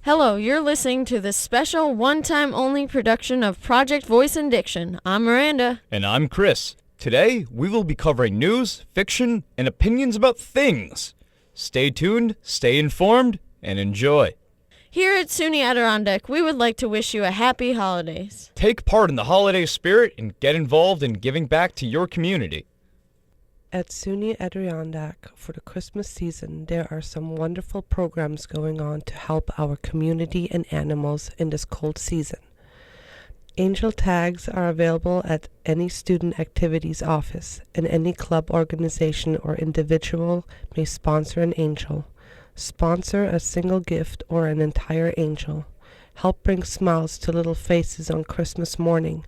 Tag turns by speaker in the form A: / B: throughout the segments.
A: Hello, you're listening to this special one-time only production of Project Voice and Diction. I'm Miranda.
B: And I'm Chris. Today, we will be covering news, fiction, and opinions about things. Stay tuned, stay informed, and enjoy.
A: Here at SUNY Adirondack, we would like to wish you a happy holidays.
B: Take part in the holiday spirit and get involved in giving back to your community.
C: At SUNY Adirondack, for the Christmas season, there are some wonderful programs going on to help our community and animals in this cold season. Angel tags are available at any student activities office, and any club, organization, or individual may sponsor an angel. Sponsor a single gift or an entire angel. Help bring smiles to little faces on Christmas morning.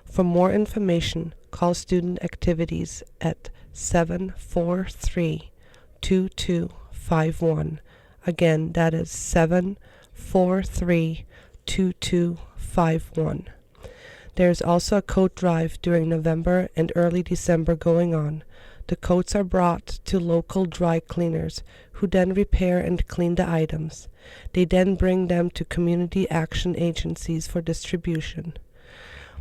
C: For more information, call student activities at 743-2251. Again, that is 743-2251. There's also a coat drive during November and early December going on. The coats are brought to local dry cleaners, who then repair and clean the items. They then bring them to community action agencies for distribution.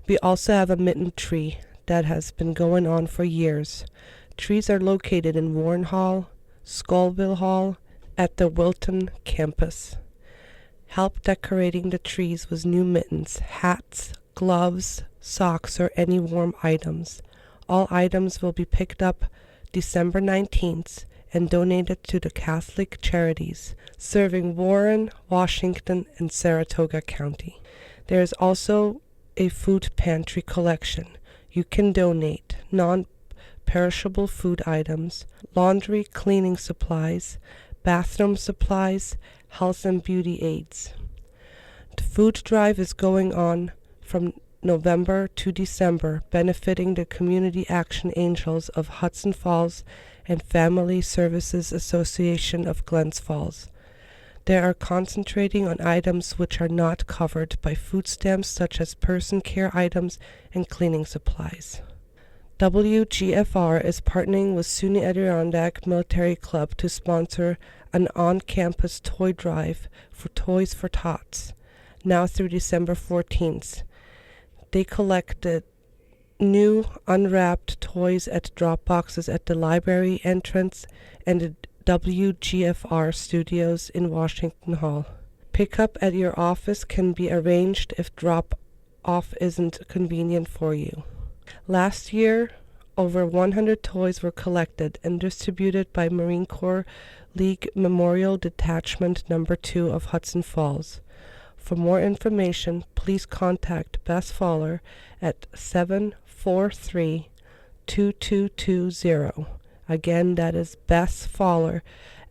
C: We also have a mitten tree that has been going on for years. Trees are located in Warren Hall, Scoville Hall, at the Wilton campus. Help decorating the trees with new mittens, hats, gloves, socks, or any warm items. All items will be picked up December 19th and donated to the Catholic Charities, serving Warren, Washington, and Saratoga County. There is also a food pantry collection. You can donate non-perishable food items, laundry, cleaning supplies, bathroom supplies, health and beauty aids. The food drive is going on from November to December, benefiting the Community Action Angels of Hudson Falls and Family Services Association of Glens Falls. They are concentrating on items which are not covered by food stamps, such as person care items and cleaning supplies. WGFR is partnering with SUNY Adirondack Military Club to sponsor an on-campus toy drive for Toys for Tots, now through December 14th. They collected new unwrapped toys at drop boxes at the library entrance and the WGFR studios in Washington Hall. Pickup at your office can be arranged if drop-off isn't convenient for you. Last year, over 100 toys were collected and distributed by Marine Corps League Memorial Detachment No. 2 of Hudson Falls. For more information, please contact Bess Fowler at 743-2220. Again, that is Bess Fowler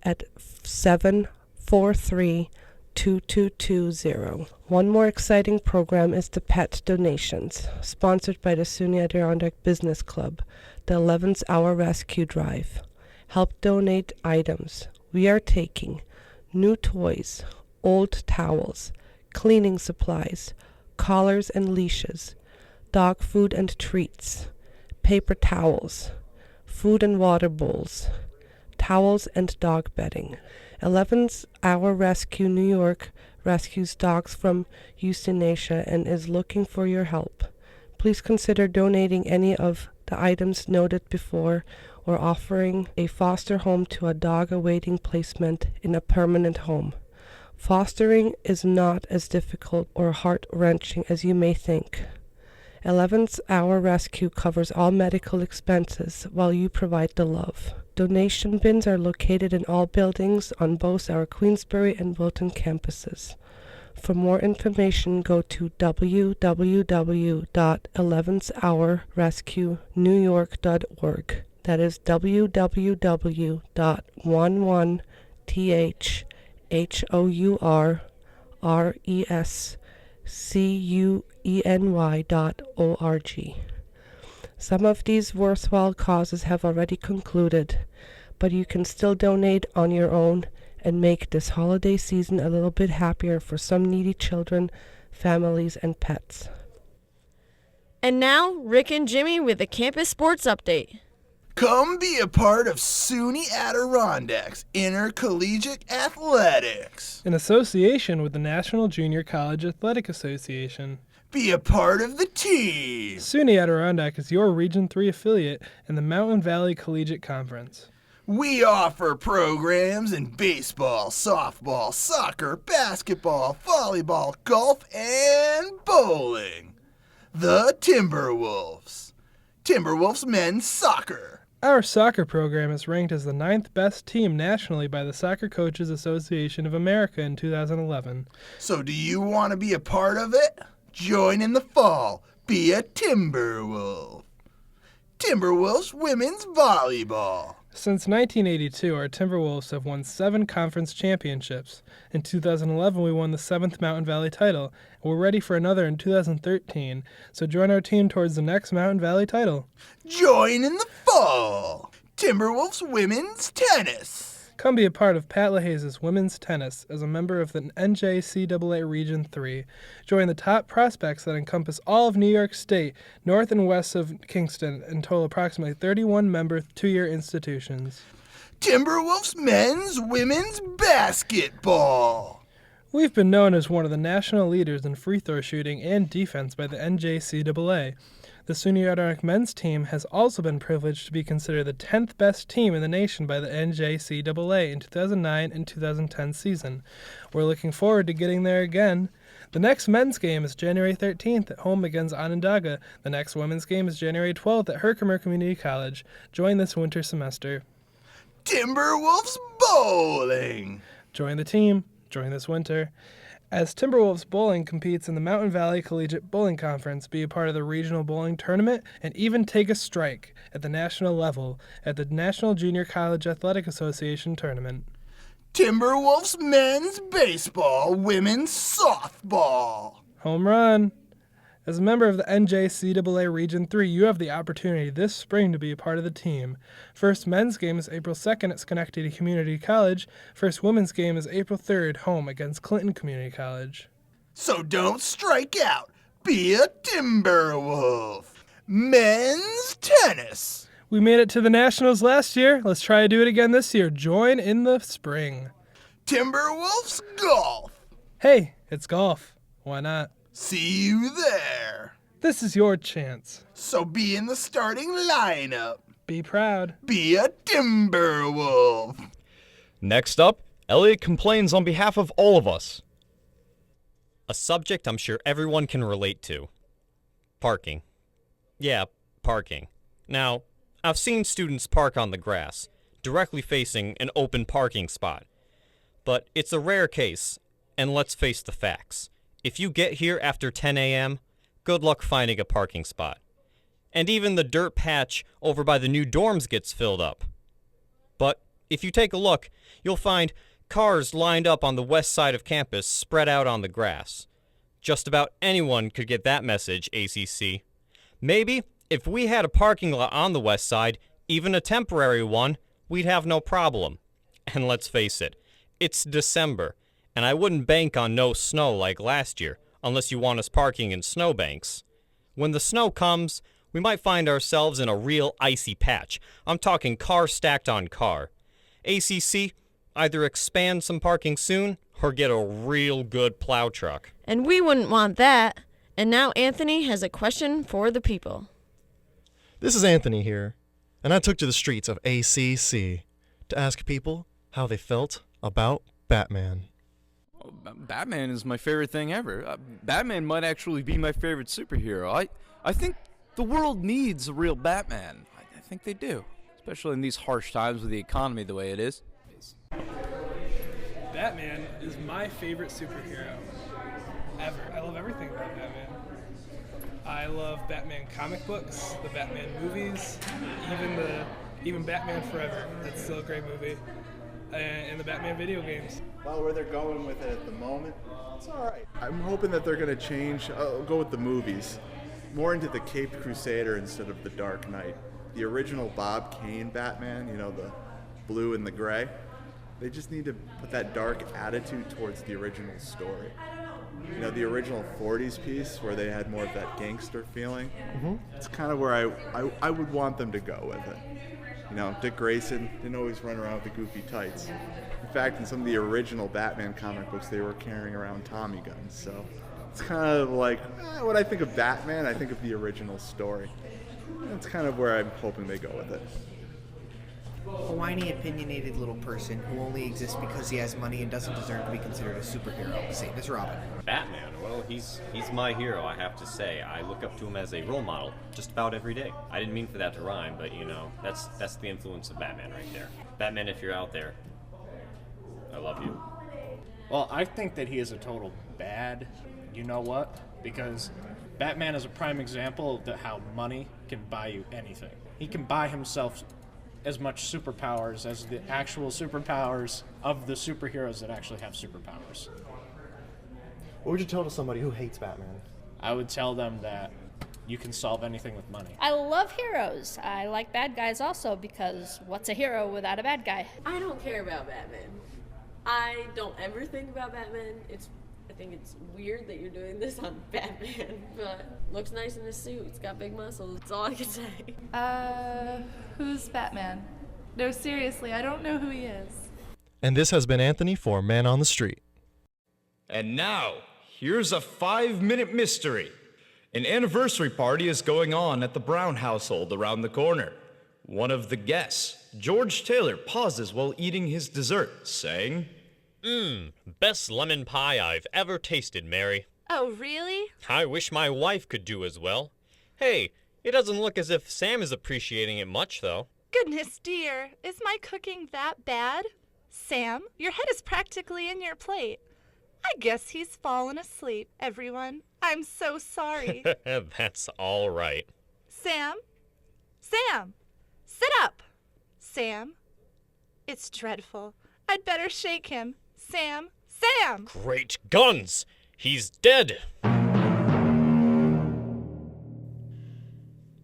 C: at 743-2220. One more exciting program is the pet donations, sponsored by the SUNY Adirondack Business Club, the 11th Hour Rescue Drive. Help donate items. We are taking new toys, old towels, cleaning supplies, collars and leashes, dog food and treats, paper towels, food and water bowls, towels and dog bedding. 11th Hour Rescue New York rescues dogs from euthanasia and is looking for your help. Please consider donating any of the items noted before or offering a foster home to a dog awaiting placement in a permanent home. Fostering is not as difficult or heart-wrenching as you may think. 11th Hour Rescue covers all medical expenses while you provide the love. Donation bins are located in all buildings on both our Queensbury and Wilton campuses. For more information, go to www.11thhourrescuenewyork.org. That is www.11thhourrescueny.org. Some of these worthwhile causes have already concluded, but you can still donate on your own and make this holiday season a little bit happier for some needy children, families, and pets.
A: And now, Rick and Jimmy with the Campus Sports Update.
D: Come be a part of SUNY Adirondacks Intercollegiate Athletics.
E: In association with the National Junior College Athletic Association.
D: Be a part of the team.
E: SUNY Adirondack is your Region 3 affiliate in the Mountain Valley Collegiate Conference.
D: We offer programs in baseball, softball, soccer, basketball, volleyball, golf, and bowling. The Timberwolves. Timberwolves men's soccer.
E: Our soccer program is ranked as the 9th best team nationally by the Soccer Coaches Association of America in 2011.
D: So do you want to be a part of it? Join in the fall. Be a Timberwolf. Timberwolves women's volleyball.
E: Since 1982, our Timberwolves have won 7 conference championships. In 2011, we won the 7th Mountain Valley title, and we're ready for another in 2013, so join our team towards the next Mountain Valley title.
D: Join in the fall. Timberwolves women's tennis.
E: Come be a part of Pat LaHaye's women's tennis as a member of the NJCAA Region 3. Join the top prospects that encompass all of New York State, north and west of Kingston, and total approximately 31 member 2-year institutions.
D: Timberwolves men's women's basketball.
E: We've been known as one of the national leaders in free throw shooting and defense by the NJCAA. The SUNY Adirondack men's team has also been privileged to be considered the 10th best team in the nation by the NJCAA in 2009 and 2010 season. We're looking forward to getting there again. The next men's game is January 13th at home against Onondaga. The next women's game is January 12th at Herkimer Community College. Join this winter semester.
D: Timberwolves bowling.
E: Join the team. Join this winter. As Timberwolves Bowling competes in the Mountain Valley Collegiate Bowling Conference, be a part of the regional bowling tournament, and even take a strike at the national level at the National Junior College Athletic Association tournament.
D: Timberwolves men's baseball, women's softball.
E: Home run! As a member of the NJCAA Region 3, you have the opportunity this spring to be a part of the team. First men's game is April 2nd at Schenectady Community College. First women's game is April 3rd, home against Clinton Community College.
D: So don't strike out. Be a Timberwolf. Men's tennis.
E: We made it to the Nationals last year. Let's try to do it again this year. Join in the spring.
D: Timberwolves golf.
E: Hey, it's golf. Why not?
D: See you there.
E: This is your chance.
D: So be in the starting lineup.
E: Be proud.
D: Be a Timberwolf.
B: Next up, Elliot complains on behalf of all of us.
F: A subject I'm sure everyone can relate to. Parking. Yeah, parking. Now, I've seen students park on the grass, directly facing an open parking spot. But it's a rare case, and let's face the facts. If you get here after 10 a.m., good luck finding a parking spot. And even the dirt patch over by the new dorms gets filled up. But if you take a look, you'll find cars lined up on the west side of campus spread out on the grass. Just about anyone could get that message, ACC. Maybe if we had a parking lot on the west side, even a temporary one, we'd have no problem. And let's face it, it's December. And I wouldn't bank on no snow like last year, unless you want us parking in snowbanks. When the snow comes, we might find ourselves in a real icy patch. I'm talking car stacked on car. ACC, either expand some parking soon, or get a real good plow truck.
A: And we wouldn't want that. And now Anthony has a question for the people.
G: This is Anthony here, and I took to the streets of ACC to ask people how they felt about Batman.
H: Batman is my favorite thing ever. Batman might actually be my favorite superhero. I think the world needs a real Batman. I think they do, especially in these harsh times with the economy the way it is.
E: Batman is my favorite superhero ever. I love everything about Batman. I love Batman comic books, the Batman movies, even Batman Forever. That's still a great movie. And the Batman video games.
I: Well, where they're going with it at the moment, it's all right. I'm hoping that they're going to change. I'll go with the movies. More into the Caped Crusader instead of the Dark Knight. The original Bob Kane Batman, the blue and the gray. They just need to put that dark attitude towards the original story. The original 40s piece where they had more of that gangster feeling. It's kind of where I would want them to go with it. You know, Dick Grayson didn't always run around with the goofy tights. In fact, in some of the original Batman comic books, they were carrying around Tommy guns. So it's kind of like, when I think of Batman, I think of the original story. That's kind of where I'm hoping they go with it.
J: A whiny, opinionated little person who only exists because he has money and doesn't deserve to be considered a superhero, same as Robin.
F: Batman, well, he's my hero, I have to say. I look up to him as a role model just about every day. I didn't mean for that to rhyme, but you know, that's the influence of Batman right there. Batman, if you're out there, I love you.
K: Well, I think that he is a total bad, you know what? Because Batman is a prime example of how money can buy you anything. He can buy himself as much superpowers as the actual superpowers of the superheroes that actually have superpowers.
G: What would you tell to somebody who hates Batman?
K: I would tell them that you can solve anything with money.
L: I love heroes. I like bad guys also, because what's a hero without a bad guy?
A: I don't care about Batman. I don't ever think about Batman. I think it's weird that you're doing this on Batman, but looks nice in his suit. It's got big muscles. That's all I can say.
M: Who's Batman? No, seriously, I don't know who he is.
G: And this has been Anthony for Man on the Street.
B: And now, here's a 5-minute mystery. An anniversary party is going on at the Brown household around the corner. One of the guests, George Taylor, pauses while eating his dessert, saying,
F: Best lemon pie I've ever tasted, Mary.
M: Oh, really?
F: I wish my wife could do as well. Hey, it doesn't look as if Sam is appreciating it much, though.
M: Goodness dear, is my cooking that bad? Sam, your head is practically in your plate. I guess he's fallen asleep, everyone. I'm so sorry.
F: That's all right.
M: Sam? Sam! Sit up! Sam? It's dreadful. I'd better shake him. Sam! Sam!
F: Great guns! He's dead!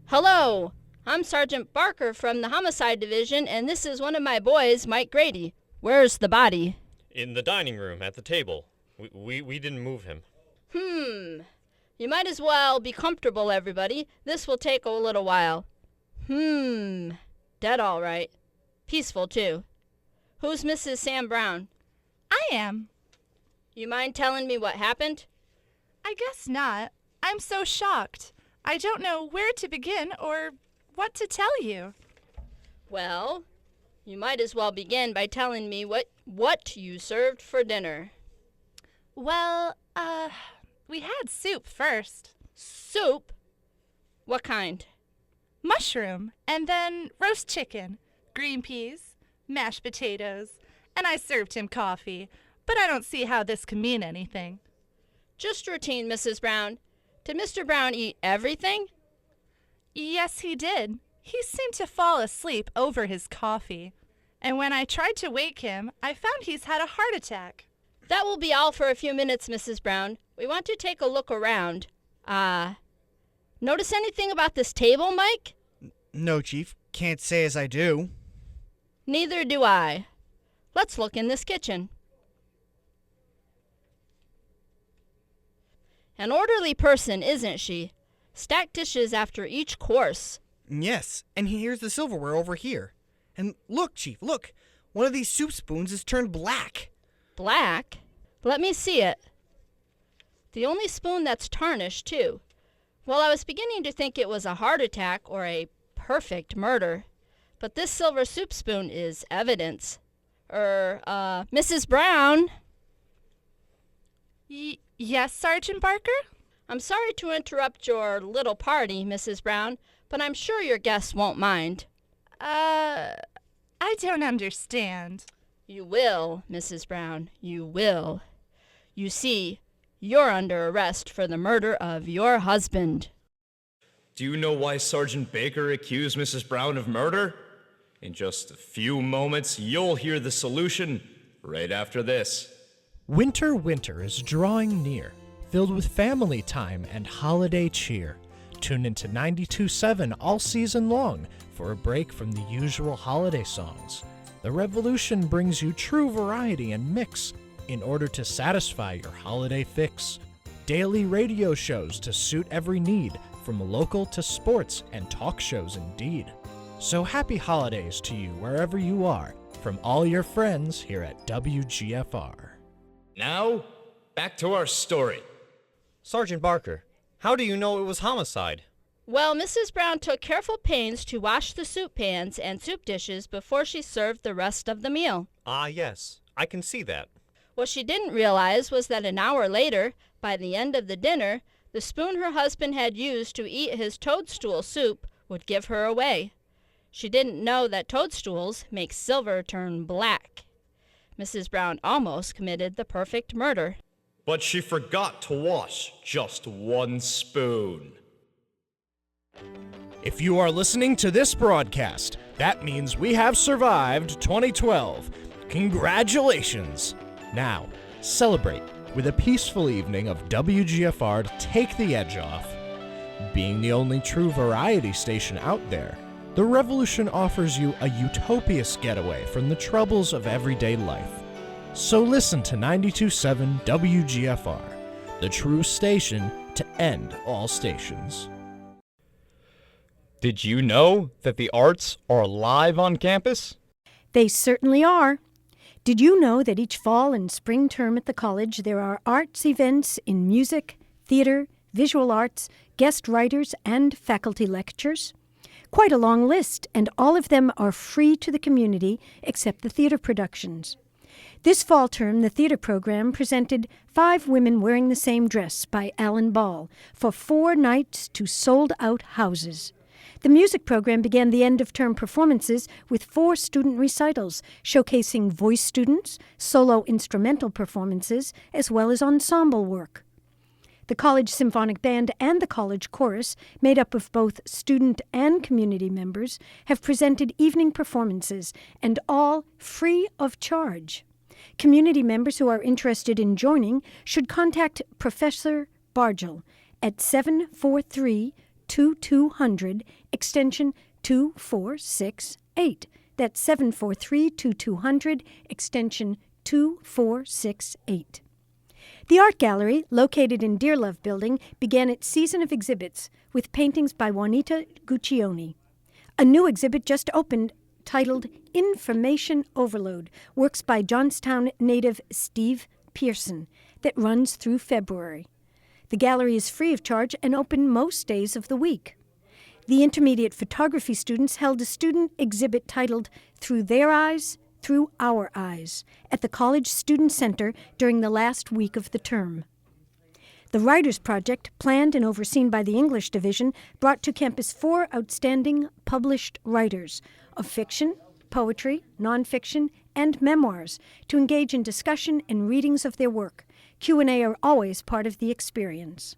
L: Hello, I'm Sergeant Barker from the Homicide Division, and this is one of my boys, Mike Grady. Where's the body?
F: In the dining room, at the table. We didn't move him.
L: You might as well be comfortable, everybody. This will take a little while. Dead all right. Peaceful, too. Who's Mrs. Sam Brown?
M: I am.
L: You mind telling me what happened?
M: I guess not. I'm so shocked. I don't know where to begin or what to tell you.
L: Well, you might as well begin by telling me what you served for dinner.
M: Well, we had soup first.
L: Soup? What kind?
M: Mushroom, and then roast chicken, green peas, mashed potatoes, and I served him coffee, but I don't see how this can mean anything.
L: Just routine, Mrs. Brown. Did Mr. Brown eat everything?
M: Yes, he did. He seemed to fall asleep over his coffee, and when I tried to wake him, I found he's had a heart attack.
L: That will be all for a few minutes, Mrs. Brown. We want to take a look around. Notice anything about this table, Mike?
J: No, Chief. Can't say as I do.
L: Neither do I. Let's look in this kitchen. An orderly person, isn't she? Stacked dishes after each course.
J: Yes, and here's the silverware over here. And look, Chief, look. One of these soup spoons is turned black.
L: Black? Let me see it. The only spoon that's tarnished, too. Well, I was beginning to think it was a heart attack or a perfect murder. But this silver soup spoon is evidence. Mrs. Brown?
M: Yes, Sergeant Barker?
L: I'm sorry to interrupt your little party, Mrs. Brown, but I'm sure your guests won't mind.
M: I don't understand.
L: You will, Mrs. Brown, you will. You see, you're under arrest for the murder of your husband.
B: Do you know why Sergeant Baker accused Mrs. Brown of murder? In just a few moments, you'll hear the solution right after this.
N: Winter is drawing near, filled with family time and holiday cheer. Tune into 92.7 all season long for a break from the usual holiday songs. The Revolution brings you true variety and mix in order to satisfy your holiday fix. Daily radio shows to suit every need, from local to sports and talk shows indeed. So happy holidays to you wherever you are, from all your friends here at WGFR.
B: Now, back to our story.
F: Sergeant Barker, how do you know it was homicide?
L: Well, Mrs. Brown took careful pains to wash the soup pans and soup dishes before she served the rest of the meal.
F: Ah, yes, I can see that.
L: What she didn't realize was that an hour later, by the end of the dinner, the spoon her husband had used to eat his toadstool soup would give her away. She didn't know that toadstools make silver turn black. Mrs. Brown almost committed the perfect murder.
B: But she forgot to wash just one spoon.
N: If you are listening to this broadcast, that means we have survived 2012. Congratulations! Now, celebrate with a peaceful evening of WGFR to take the edge off. Being the only true variety station out there, the Revolution offers you a utopious getaway from the troubles of everyday life. So listen to 92.7 WGFR, the true station to end all stations.
B: Did you know that the arts are alive on campus?
O: They certainly are. Did you know that each fall and spring term at the college there are arts events in music, theater, visual arts, guest writers, and faculty lectures? Quite a long list, and all of them are free to the community except the theater productions. This fall term, the theater program presented 5 Women Wearing the Same Dress by Alan Ball for 4 nights to sold-out houses. The music program began the end-of-term performances with 4 student recitals, showcasing voice students, solo instrumental performances, as well as ensemble work. The College Symphonic Band and the College Chorus, made up of both student and community members, have presented evening performances, and all free of charge. Community members who are interested in joining should contact Professor Bargel at 743-2200, extension 2468. That's 743-2200, extension 2468. The Art Gallery, located in Dearlove Building, began its season of exhibits with paintings by Juanita Guccione. A new exhibit just opened titled Information Overload, works by Johnstown native Steve Pearson, that runs through February. The gallery is free of charge and open most days of the week. The intermediate photography students held a student exhibit titled Through Their Eyes, Through Our Eyes at the College Student Center during the last week of the term. The Writers Project, planned and overseen by the English Division, brought to campus 4 outstanding published writers of fiction, poetry, nonfiction, and memoirs to engage in discussion and readings of their work. Q&A are always part of the experience.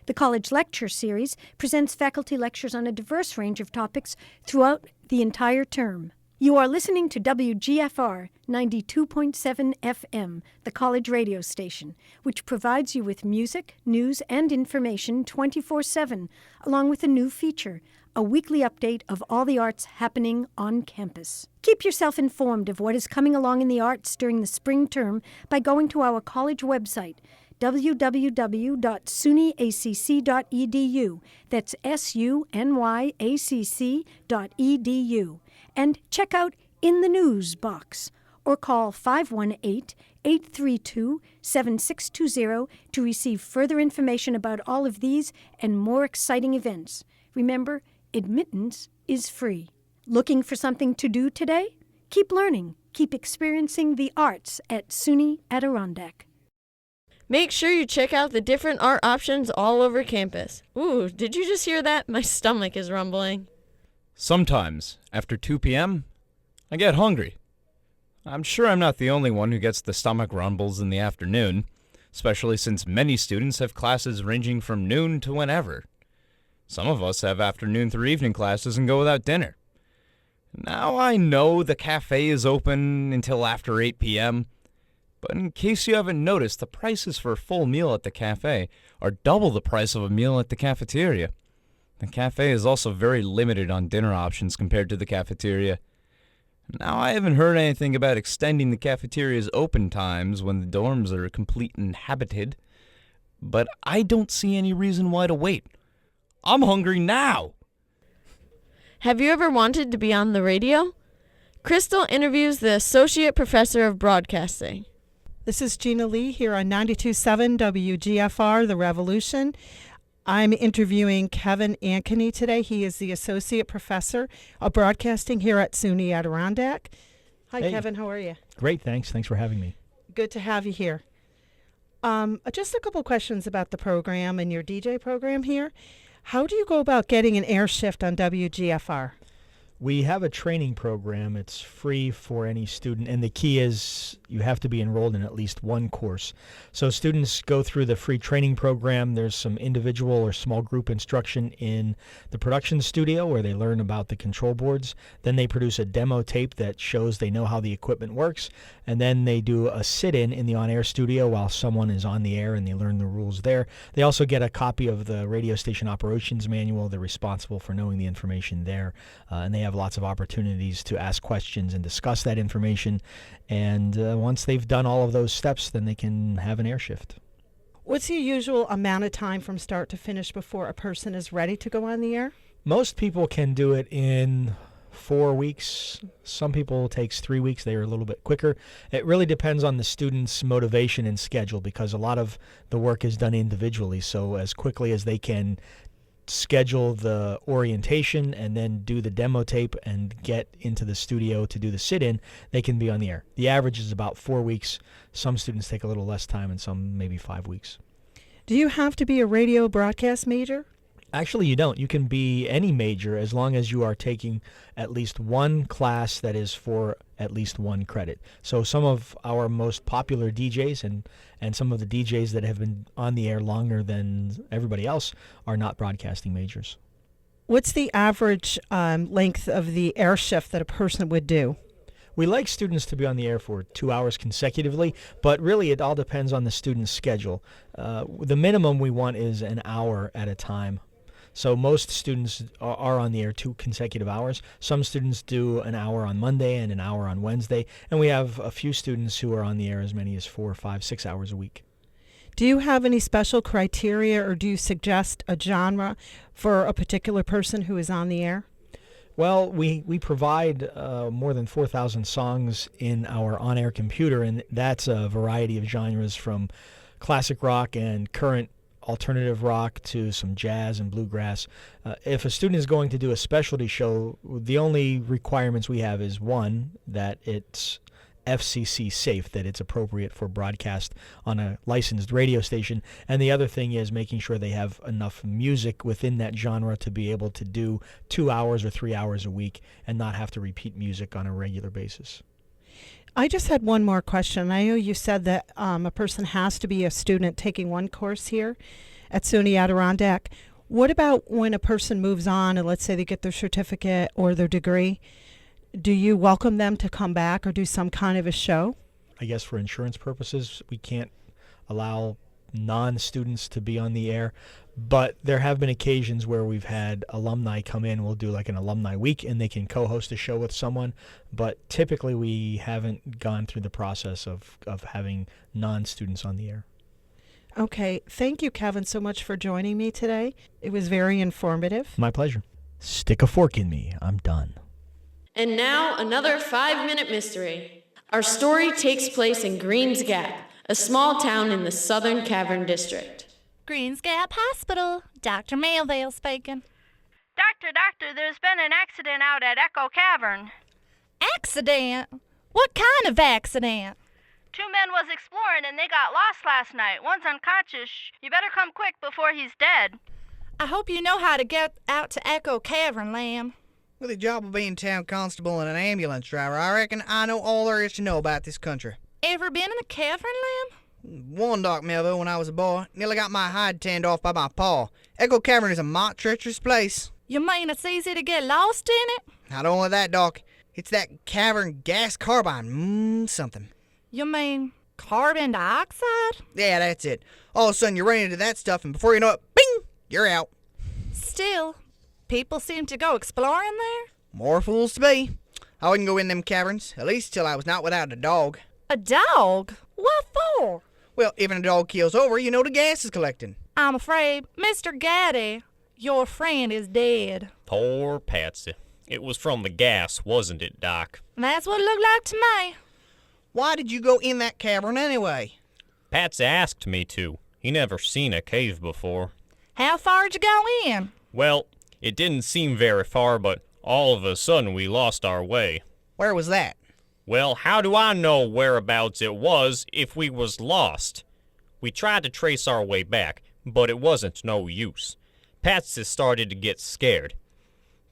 O: The College Lecture Series presents faculty lectures on a diverse range of topics throughout the entire term. You are listening to WGFR 92.7 FM, the college radio station, which provides you with music, news, and information 24/7, along with a new feature, a weekly update of all the arts happening on campus. Keep yourself informed of what is coming along in the arts during the spring term by going to our college website, www.sunyacc.edu. That's SUNYACC.edu. And check out In the News box, or call 518-832-7620 to receive further information about all of these and more exciting events. Remember, admittance is free. Looking for something to do today? Keep learning. Keep experiencing the arts at SUNY Adirondack.
A: Make sure you check out the different art options all over campus. Ooh, did you just hear that? My stomach is rumbling.
B: Sometimes, after 2 p.m., I get hungry. I'm sure I'm not the only one who gets the stomach rumbles in the afternoon, especially since many students have classes ranging from noon to whenever. Some of us have afternoon through evening classes and go without dinner. Now I know the cafe is open until after 8 p.m., but in case you haven't noticed, the prices for a full meal at the cafe are double the price of a meal at the cafeteria. The cafe is also very limited on dinner options compared to the cafeteria. Now, I haven't heard anything about extending the cafeteria's open times when the dorms are complete and inhabited, but I don't see any reason why to wait. I'm hungry now!
A: Have you ever wanted to be on the radio? Crystal interviews the Associate Professor of Broadcasting.
P: This is Gina Lee here on 92.7 WGFR, The Revolution. I'm interviewing Kevin Ankeny today. He is the Associate Professor of Broadcasting here at SUNY Adirondack. Hi,
Q: Hey.
P: Kevin. How are you?
Q: Great, thanks. Thanks for having me.
P: Good to have you here. Just a couple questions about the program and your DJ program here. How do you go about getting an air shift on WGFR?
Q: We have a training program. It's free for any student, and the key is you have to be enrolled in at least one course. So students go through the free training program. There's some individual or small group instruction in the production studio where they learn about the control boards. Then they produce a demo tape that shows they know how the equipment works, and then they do a sit-in in the on-air studio while someone is on the air, and they learn the rules there. They also get a copy of the radio station operations manual. They're responsible for knowing the information there, and they have lots of opportunities to ask questions and discuss that information. And once they've done all of those steps, then they can have an air shift.
P: What's the usual amount of time from start to finish before a person is ready to go on the air?
Q: Most people can do it in 4 weeks. Some people it takes 3 weeks. They're a little bit quicker. It really depends on the student's motivation and schedule because a lot of the work is done individually. So as quickly as they can schedule the orientation and then do the demo tape and get into the studio to do the sit-in, they can be on the air. The average is about 4 weeks. Some students take a little less time and some maybe 5 weeks.
P: Do you have to be a radio broadcast major?
Q: Actually, you don't. You can be any major as long as you are taking at least one class that is for at least one credit. So some of our most popular DJs and some of the DJs that have been on the air longer than everybody else are not broadcasting majors.
P: What's the average length of the air shift that a person would do?
Q: We like students to be on the air for 2 hours consecutively, but really it all depends on the student's schedule. The minimum we want is an hour at a time. So most students are on the air 2 consecutive hours. Some students do an hour on Monday and an hour on Wednesday, and we have a few students who are on the air as many as 4, 5, 6 hours a week.
P: Do you have any special criteria or do you suggest a genre for a particular person who is on the air?
Q: Well, we provide more than 4,000 songs in our on-air computer, and that's a variety of genres from classic rock and current alternative rock to some jazz and bluegrass. If a student is going to do a specialty show, the only requirements we have is one, that it's FCC safe, that it's appropriate for broadcast on a licensed radio station, and the other thing is making sure they have enough music within that genre to be able to do 2 hours or 3 hours a week and not have to repeat music on a regular basis.
P: I just had one more question. I know you said that a person has to be a student taking one course here at SUNY Adirondack. What about when a person moves on and let's say they get their certificate or their degree? Do you welcome them to come back or do some kind of a show?
Q: I guess for insurance purposes, we can't allow non-students to be on the air, but there have been occasions where we've had alumni come in. We'll do like an alumni week and they can co-host a show with someone, but typically we haven't gone through the process of having non-students on the air.
P: Okay. Thank you, Kevin, so much for joining me today. It was very informative.
Q: My pleasure. Stick a fork in me. I'm done.
A: And now, another 5-minute mystery. Our story takes place in Greens Gap, a small town in the Southern Cavern District.
M: Greens Gap Hospital. Dr. Melville speaking.
R: Doctor, there's been an accident out at Echo Cavern.
M: Accident? What kind of accident?
R: 2 men was exploring and they got lost last night. One's unconscious. You better come quick before he's dead.
M: I hope you know how to get out to Echo Cavern, Lamb.
J: With the job of being town constable and an ambulance driver, I reckon I know all there is to know about this country.
M: Ever been in a cavern, Lamb?
J: One, Doc Melville, when I was a boy, nearly got my hide tanned off by my paw. Echo Cavern is a mighty treacherous place.
M: You mean it's easy to get lost in it?
J: Not only that, Doc, it's that cavern gas carbine, something.
M: You mean carbon dioxide?
J: Yeah, that's it. All of a sudden you run into that stuff and before you know it, bing, you're out.
M: Still, people seem to go exploring there?
J: More fools to be. I wouldn't go in them caverns, at least till I was not without a dog.
M: A dog? What for?
J: Well, if a dog keels over, you know the gas is collecting.
M: I'm afraid, Mr. Gaddy, your friend is dead.
F: Poor Patsy. It was from the gas, wasn't it, Doc?
M: That's what it looked like to me.
S: Why did you go in that cavern anyway?
F: Patsy asked me to. He never seen a cave before.
M: How far'd you go in?
F: Well, it didn't seem very far, but all of a sudden we lost our way.
S: Where was that?
F: Well, how do I know whereabouts it was if we was lost? We tried to trace our way back, but it wasn't no use. Patsy started to get scared.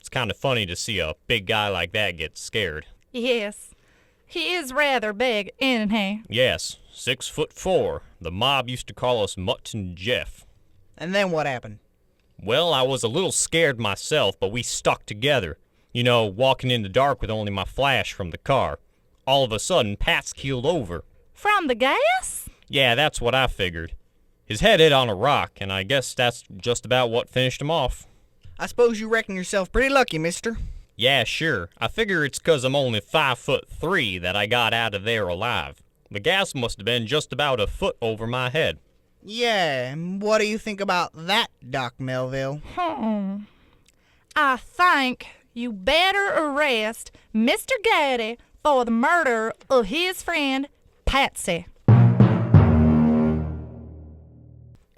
F: It's kind of funny to see a big guy like that get scared.
M: Yes. He is rather big, isn't he?
F: Yes, 6'4". The mob used to call us Mutt and Jeff.
S: And then what happened?
F: Well, I was a little scared myself, but we stuck together. You know, walking in the dark with only my flash from the car. All of a sudden, Pat's keeled over.
M: From the gas?
F: Yeah, that's what I figured. His head hit on a rock, and I guess that's just about what finished him off.
S: I suppose you reckon yourself pretty lucky, mister.
F: Yeah, sure. I figure it's 'cause I'm only 5'3" that I got out of there alive. The gas must have been just about a foot over my head.
S: Yeah, and what do you think about that, Doc Melville?
M: I think you better arrest Mr. Gaddy for the murder of his friend, Patsy.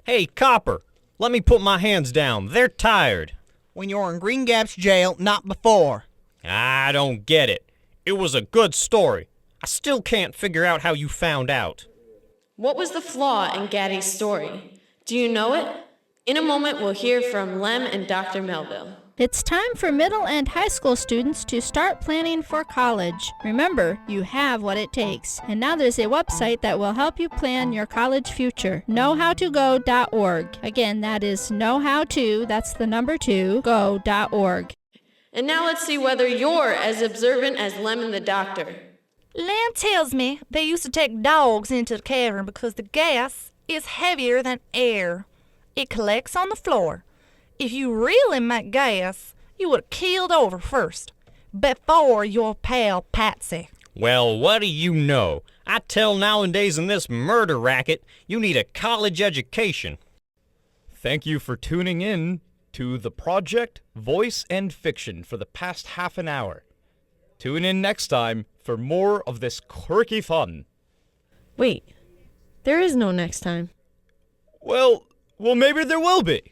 F: Hey, Copper, let me put my hands down. They're tired.
S: When you're in Green Gaps jail, not before.
F: I don't get it. It was a good story. I still can't figure out how you found out.
A: What was the flaw in Gaddy's story? Do you know it? In a moment, we'll hear from Lem and Dr. Melville.
L: It's time for middle and high school students to start planning for college. Remember, you have what it takes. And now there's a website that will help you plan your college future. knowhowtogo.org. Again, that is knowhowto, that's the number 2, go.org.
A: And now let's see whether you're as observant as Lem and the doctor.
M: Lem tells me they used to take dogs into the cavern because the gas is heavier than air. It collects on the floor. If you really meant gas, you would have keeled over first, before your pal Patsy.
F: Well, what do you know? I tell nowadays in this murder racket, you need a college education.
B: Thank you for tuning in to the Project Voice and Fiction for the past half an hour. Tune in next time for more of this quirky fun.
A: Wait, there is no next time.
B: Well, maybe there will be.